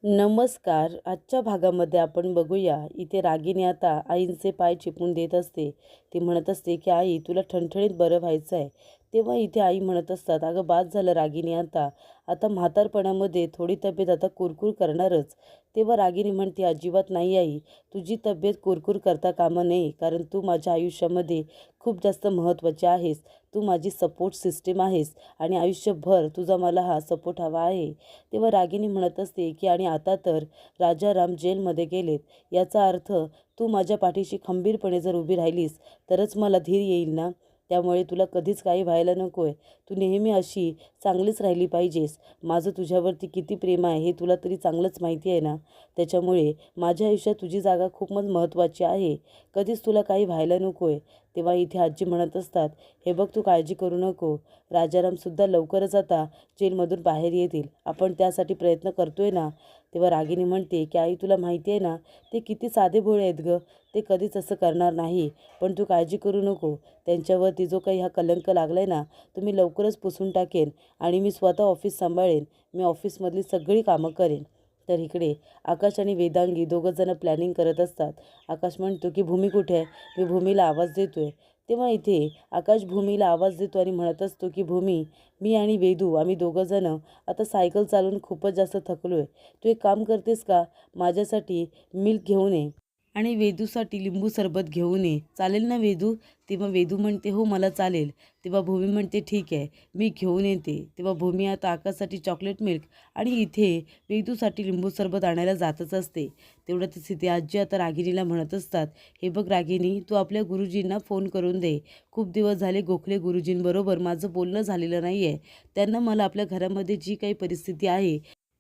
नमस्कार. आजच्या भागामध्ये आपण बघूया. इथे रागिनी आता आईंचे पाय चेपून देत असते. ती म्हणत असते की आई तुला ठणठणीत बरं व्हायचं आहे. तेव्हा इथे आई म्हणत असतात, अगं बास झालं रागिनी, आता आता म्हातारपणामध्ये थोडी तब्येत आता कुरकुर करणारच. तेव्हा रागिनी म्हणते, अजिबात नाही आई, तुझी तब्येत कुरकुर करता कामा नये, कारण तू माझ्या आयुष्यामध्ये खूप जास्त महत्त्वाची आहेस. तू माझी सपोर्ट सिस्टीम आहेस आणि आयुष्यभर तुझा मला हा सपोर्ट हवा आहे. तेव्हा रागिनी म्हणत असते की आणि आता तर राजाराम जेलमध्ये गेलेत, याचा अर्थ तू माझ्या पाठीशी खंबीरपणे जर उभी राहिलीस तरच मला धीर येईल ना. त्यामुळे तुला कधीच काही व्हायला नको आहे. तू नेहमी अशी चांगलीच राहिली पाहिजेस. माझं तुझ्यावरती किती प्रेम आहे हे तुला तरी चांगलंच माहिती आहे ना. त्याच्यामुळे माझ्या आयुष्यात तुझी जागा खूपच महत्त्वाची आहे. कधीच तुला काही व्हायला नको आहे. तेव्हा इथे आजी म्हणत असतात, हे बघ तू काळजी करू नको. राजारामसुद्धा लवकरच आता जेलमधून बाहेर येतील. आपण त्यासाठी प्रयत्न करतोय ना. तेव्हा रागिनी म्हणते की आई तुला माहिती आहे ना, ते किती साधे भोळे आहेत गं. ते कधीच असं करणार नाही. पण तू काळजी करू नको. त्यांच्यावरती जो काही हा कलंक लागला आहे ना, तो मी लवकरच पुसून टाकेन आणि मी स्वतः ऑफिस सांभाळेन. मी ऑफिसमधली सगळी कामं करेन. तर इकडे आकाश आणि वेदांगी दोघंजणं प्लॅनिंग करत असतात. आकाश म्हणतो की भूमी कुठे आहे? मी भूमीला आवाज देतोय. तेव्हा इथे आकाश भूमीला आवाज देतो आणि म्हणत असतो की भूमी, मी आणि वेदू आम्ही दोघंजणं आता सायकल चालवून खूपच जास्त थकलो आहे. तू एक काम करतेस का? माझ्यासाठी मिल्क घेऊन ये आणि वेदूसाठी लिंबू सरबत घेऊन ये. चालेल ना वेदू? तेव्हा वेदू म्हणते, हो मला चालेल. तेव्हा भूमी म्हणते, ठीक आहे, मी घेऊन येते. तेव्हा भूमी आता आकाशसाठी चॉकलेट मिल्क आणि इथे वेदूसाठी लिंबू सरबत आणायला जातच असते. तेवढ्यातच इथे आजी आता रागिनीला म्हणत असतात, हे बघ रागिनी, तू आपल्या गुरुजींना फोन करून दे. खूप दिवस झाले गोखले गुरुजींबरोबर माझं बोलणं झालेलं नाही आहे. त्यांना मला आपल्या घरामध्ये जी काही परिस्थिती आहे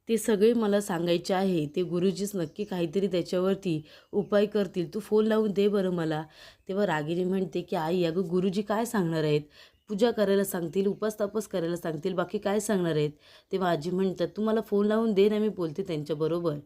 ते सगळे मला सांगायचे आहे. ते गुरुजीच नक्की काहीतरी त्याच्यावरती उपाय करतील. तू फोन लावून दे बरं मला. तेव्हा रागिनी म्हणते की आई, अगं गुरुजी काय सांगणार आहेत? पूजा करायला सांगतील, उपास तापस करायला सांगतील, बाकी काय सांगणार आहेत? तेव्हा आजी म्हणतात, तू मला फोन लावून दे ना, मी बोलते त्यांच्याबरोबर.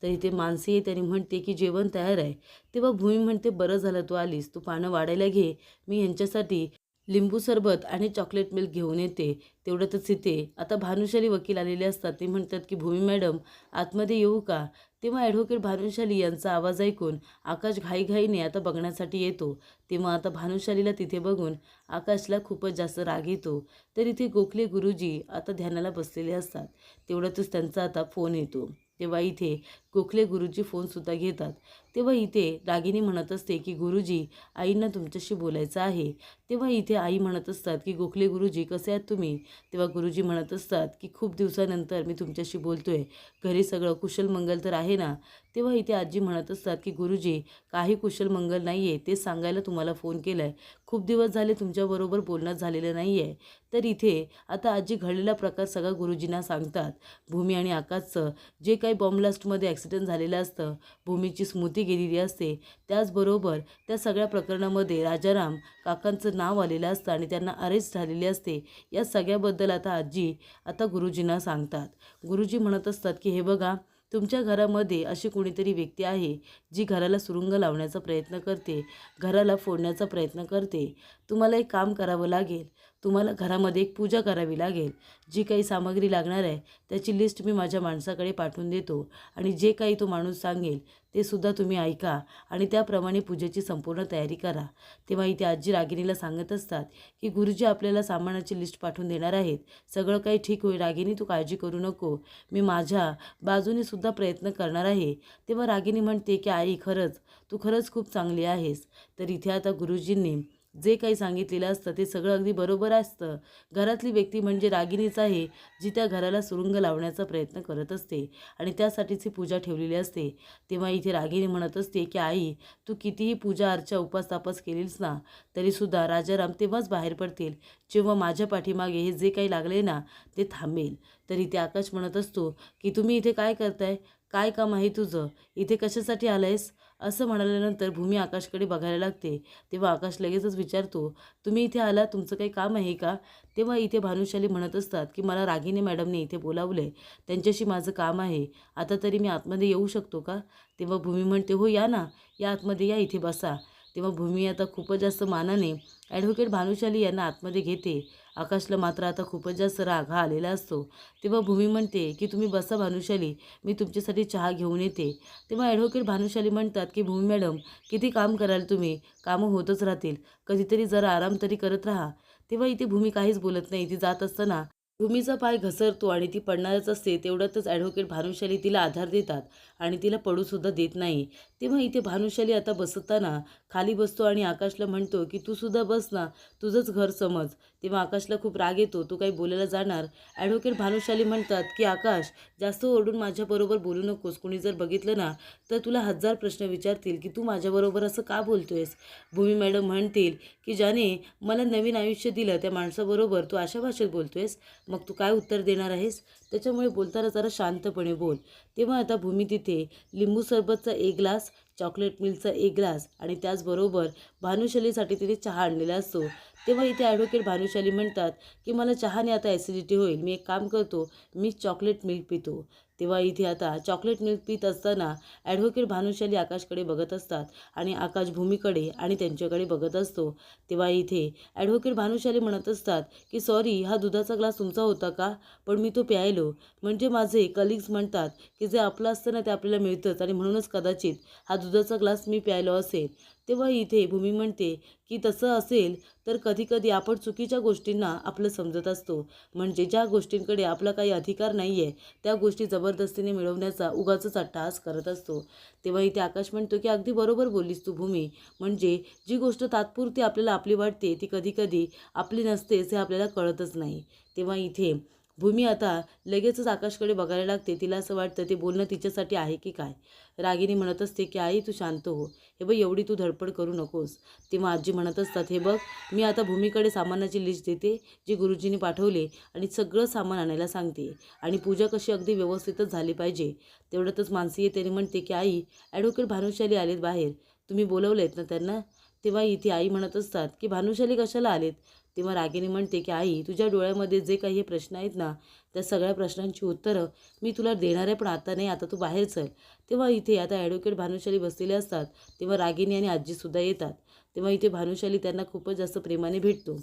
तर इथे मानसी येते आणि म्हणते की जेवण तयार आहे. तेव्हा भूमी म्हणते, बरं झालं तू आलीस. तू पानं वाढायला घे, मी यांच्यासाठी लिंबू सरबत आणि चॉकलेट मिल्क घेऊन येते. तेवढ्यातच इथे आता भानुशाली वकील आलेले असतात. ते म्हणतात की भूमी मॅडम, आतमध्ये येऊ का? तेव्हा ॲडव्होकेट भानुशाली यांचा आवाज ऐकून आकाश घाईघाईने आता बघण्यासाठी येतो. तेव्हा आता भानुशालीला तिथे बघून आकाशला खूपच जास्त राग येतो. तर इथे गोखले गुरुजी आता ध्यानाला बसलेले असतात. तेवढ्यातच त्यांचा आता फोन येतो. तेव्हा इथे गोखले गुरुजी फोनसुद्धा घेतात. तेव्हा इथे रागिनी म्हणत असते की गुरुजी, आईंना तुमच्याशी बोलायचं आहे. तेव्हा इथे आई म्हणत असतात की गोखले गुरुजी, कसे आहात तुम्ही? तेव्हा गुरुजी म्हणत असतात की खूप दिवसानंतर मी तुमच्याशी बोलतोय. घरी सगळं कुशल मंगल तर आहे ना? तेव्हा इथे आजी म्हणत असतात की गुरुजी, काही कुशल मंगल नाही आहे, ते सांगायला तुम्हाला फोन केला आहे. खूप दिवस झाले तुमच्याबरोबर बोलणं झालेलं नाही आहे. तर इथे आता आजी घडलेला प्रकार सगळा गुरुजींना सांगतात. भूमी आणि आकाशचं जे काही बॉम्बलास्टमध्ये ॲक्सिडेंट झालेलं असतं, भूमीची स्मृती गेलेली असते, त्याचबरोबर त्या सगळ्या प्रकरणामध्ये राजाराम काकांचं नाव आलेलं असतं आणि त्यांना अरेस्ट झालेले असते. या सगळ्याबद्दल आता आजी आता गुरुजींना सांगतात. गुरुजी म्हणत असतात की हे बघा, तुमच्या घरामध्ये अशी कोणीतरी व्यक्ती आहे जी घराला सुरुंग लावण्याचा प्रयत्न करते, घराला फोडण्याचा प्रयत्न करते. तुम्हाला एक काम करावं लागेल. तुम्हाला घरामध्ये एक पूजा करावी लागेल. जी काही सामग्री लागणार आहे त्याची लिस्ट मी माझ्या माणसाकडे पाठवून देतो आणि जे काही तो माणूस सांगेल ते सुद्धा तुम्ही ऐका आणि त्याप्रमाणे पूजेची संपूर्ण तयारी करा. तेव्हा इथे आजी रागिनीला सांगत असतात की गुरुजी आपल्याला सामानाची लिस्ट पाठवून देणार आहेत. सगळं काही ठीक होईल रागिनी, तू काळजी करू नको. मी माझ्या बाजूने सुद्धा प्रयत्न करणार आहे. तेव्हा रागिनी म्हणते की आई, खरंच तू खरंच खूप चांगली आहेस. तर इथे आता गुरुजींनी जे काही सांगितलेलं असतं ते सगळं अगदी बरोबर असतं. घरातली व्यक्ती म्हणजे रागिनीच आहे, जी त्या घराला सुरुंग लावण्याचा प्रयत्न करत असते आणि त्यासाठीच ही पूजा ठेवलेली असते. तेव्हा इथे रागिनी म्हणत असते की आई, तू कितीही पूजा अर्चा उपास तापास केलीस ना, तरीसुद्धा राजाराम तेव्हाच बाहेर पडतील जेव्हा माझ्या पाठीमागे हे जे काही लागले ना ते थांबेल. तर इथे आकाश म्हणत असतो की तुम्ही इथे काय करताय? काय काम आहे तुझं? इथे कशासाठी आलंयस? असं म्हणाल्यानंतर भूमी आकाशकडे बघायला लागते. तेव्हा आकाश लगेचच विचारतो, तुम्ही इथे आला, तुमचं काही काम आहे का? तेव्हा इथे भानुशाली म्हणत असतात की मला रागिनी मॅडमने इथे बोलावलं आहे, त्यांच्याशी माझं काम आहे. आता तरी मी आतमध्ये येऊ शकतो का? तेव्हा भूमी म्हणते, हो या ना, या आतमध्ये या, इथे बसा. तेव्हा भूमी आता खूपच जास्त मानाने ॲडव्होकेट भानुशाली यांना आतमध्ये घेते. आकाशला मात्र आता खूपच जास्त राग हा आलेला असतो. तेव्हा भूमी म्हणते की तुम्ही बसा भानुशाली, मी तुमच्यासाठी चहा घेऊन येते. तेव्हा ॲडव्होकेट भानुशाली म्हणतात की भूमी मॅडम, किती काम कराल तुम्ही, कामं होतच राहतील, कधीतरी जरा आराम तरी करत राहा. तेव्हा इथे भूमी काहीच बोलत नाही. ती जात असताना भूमीचा पाय घसरतो आणि ती पडणारच असते. तेवढ्यातच ॲडव्होकेट भानुशाली तिला आधार देतात आणि तिला पडूसुद्धा देत नाही. तेव्हा इथे भानुशाली आता बसताना खाली बसतो आणि आकाशला म्हणतो की तू सुद्धा बस ना, तुझंच घर समज. तेव्हा आकाशला खूप राग येतो. तू काही बोलायला जाणार. ॲडव्होकेट भानुशाली म्हणतात की आकाश, जास्त ओरडून माझ्याबरोबर बोलू नकोस. कुणी जर बघितलं ना तर तुला 1000 प्रश्न विचारतील की तू माझ्याबरोबर असं का बोलतोयस. भूमी मॅडम म्हणतील की ज्याने मला नवीन आयुष्य दिलं त्या माणसाबरोबर तू अशा भाषेत बोलतोयस, मग तू काय उत्तर देणार आहेस. त्याच्यामुळे बोलताना जरा शांतपणे बोल. तेव्हा आता भूमी तिथे लिंबू सरबतचा 1 ग्लास, चॉकलेट मिल्कचा 1 ग्लास आणि त्याचबरोबर भानुशालीसाठी तिथे चहा आणलेला असतो. तेव्हा इथे ॲडव्होकेट भानुशाली म्हणतात की मला चहाने आता ॲसिडिटी होईल, मी एक काम करतो, मी चॉकलेट मिल्क पितो. तेव्हा इथे आता चॉकलेट मिल्क पित असताना ॲडव्होकेट भानुशाली आकाशकडे बघत असतात आणि आकाश भूमीकडे आणि त्यांच्याकडे बघत असतो. तेव्हा इथे ॲडव्होकेट भानुशाली म्हणत असतात की सॉरी, हा दुधाचा ग्लास तुमचा होता का, पण मी तो प्यायलो. म्हणजे माझे कलिग्स म्हणतात की जे आपलं असतं ना ते आपल्याला मिळतंच आणि म्हणूनच कदाचित हा दुधाचा ग्लास मी प्यायलो असेल. तेव्हा इथे भूमी म्हणते की तसं असेल तर कधीकधी आपण चुकीच्या गोष्टींना आपलं समजत असतो. म्हणजे ज्या गोष्टींकडे आपला काही अधिकार नाही आहे त्या गोष्टी जबरदस्तीने मिळवण्याचा उगाचच अट्टहास करत असतो. तेव्हा इथे आकाश म्हणतो की अगदी बरोबर बोललीस तू भूमी. म्हणजे जी गोष्ट तात्पुरती आपल्याला आपली वाटते ती कधीकधी आपली नसतेच हे आपल्याला कळतच नाही. तेव्हा इथे भूमी आता लगेचच आकाशकडे बघायला लागते. तिला असं वाटतं ते बोलणं तिच्यासाठी आहे की काय. रागिनी म्हणत असते की आई तू शांत हो, हे बघ एवढी तू धडपड करू नकोस. तेव्हा आजी म्हणत असतात हे बघ, मी आता भूमीकडे सामानाची लिस्ट देते जी गुरुजींनी पाठवले आणि सगळं सामान आणायला सांगते आणि पूजा कशी अगदी व्यवस्थितच झाली पाहिजे. तेवढ्यातच मानसी येते आणि म्हणते की आई, ॲडव्होकेट भानुशाली आलेत बाहेर, तुम्ही बोलवलेत ना त्यांना. तेव्हा इथे आई म्हणत असतात की भानुशाली कशाला आलेत. तेव्हा रागिनी म्हणते की आई, तुझ्या डोळ्यामध्ये जे काही हे प्रश्न आहेत ना त्या सगळ्या प्रश्नांची उत्तरं मी तुला देणार आहे, पण आता नाही, आता तू बाहेर चल. तेव्हा इथे आता ॲडव्होकेट भानुशाली बसलेले असतात. तेव्हा रागिनी आणि आजीसुद्धा येतात. तेव्हा इथे भानुशाली त्यांना खूपच जास्त प्रेमाने भेटतो.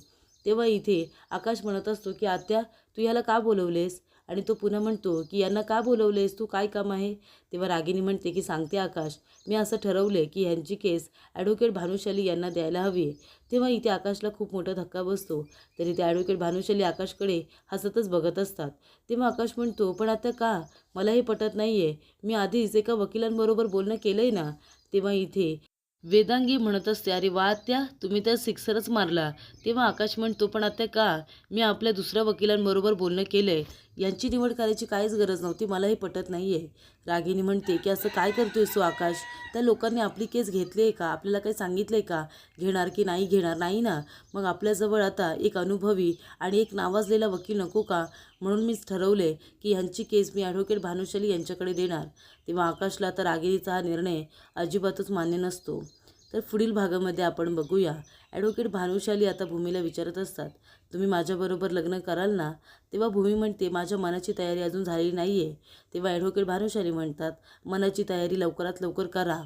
तेव्हा इथे आकाश म्हणत असतो की आत्या, तू याला का बोलवलेस. आणि तो पुन्हा म्हणतो की यांना का बोलवलेस तू, काय काम आहे. तेव्हा रागिनी म्हणते की सांगते आकाश, मी असं ठरवले की ह्यांची केस ॲडव्होकेट भानुशाली यांना द्यायला हवी आहे. तेव्हा इथे आकाशला खूप मोठा धक्का बसतो. तरी ते ॲडव्होकेट भानुशाली आकाशकडे हसतच बघत असतात. तेव्हा आकाश म्हणतो पण आता का, मला हे पटत नाही आहे, मी आधीच एका वकिलांबरोबर बोलणं केलं आहे ना. तेव्हा इथे वेदांगी म्हणत असते अरे वा आत्या, तुम्ही तर सिक्सरच मारला. तेव्हा आकाश म्हणतो पण आत्या का, मी आपल्या दुसऱ्या वकिलांबरोबर बोलणं केलं आहे, यांची निवड करायची काहीच गरज नव्हती, मला हे पटत नाही आहे. रागिनी म्हणते की असं काय करतोयस तू आकाश, त्या लोकांनी आपली केस घेतली आहे का, आपल्याला काही सांगितलं आहे का, घेणार की नाही घेणार, नाही ना. मग आपल्याजवळ आता एक अनुभवी आणि एक नावाजलेला वकील नको का. म्हणून मीच ठरवले की ह्यांची केस मी ॲडव्होकेट भानुशाली यांच्याकडे देणार. तेव्हा आकाशला आता रागिनीचा हा निर्णय अजिबातच मान्य नसतो. तर पुढील भागामध्ये आपण बघूया. ॲडव्होकेट भानुशाली आता भूमीला विचारत असतात तुम्ही माझ्याबरोबर लग्न कराल ना. तेव्हा भूमी म्हणते माझ्या मनाची तयारी अजून झालेली नाही आहे. तेव्हा ॲडव्होकेट भानुशाली म्हणतात मनाची तयारी लवकरात लवकर करा.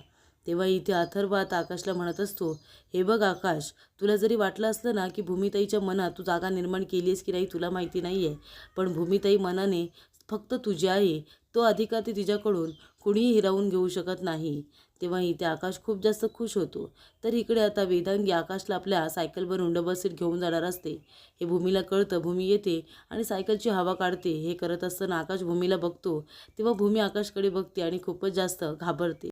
तेव्हा इथे अथर्व आता आकाशला म्हणत असतो हे बघ आकाश, तुला जरी वाटलं असलं ना की भूमिताईच्या मनात तू जागा निर्माण केली आहेस की नाही तुला माहिती नाही आहे, पण भूमिताई मनाने फक्त तुझी आहे, तो अधिकार ती तिच्याकडून कुणीही हिरावून घेऊ शकत नाही. तेव्हा इथे आकाश खूप जास्त खुश होतो. तर इकडे आता वेदांगी आकाशला आपल्या सायकलवरून डबल सीट घेऊन जाणार असते. हे भूमीला कळतं. भूमी येते आणि सायकलची हवा काढते. हे करत असताना आकाश भूमीला बघतो. तेव्हा भूमी आकाशकडे बघते आणि खूपच जास्त घाबरते.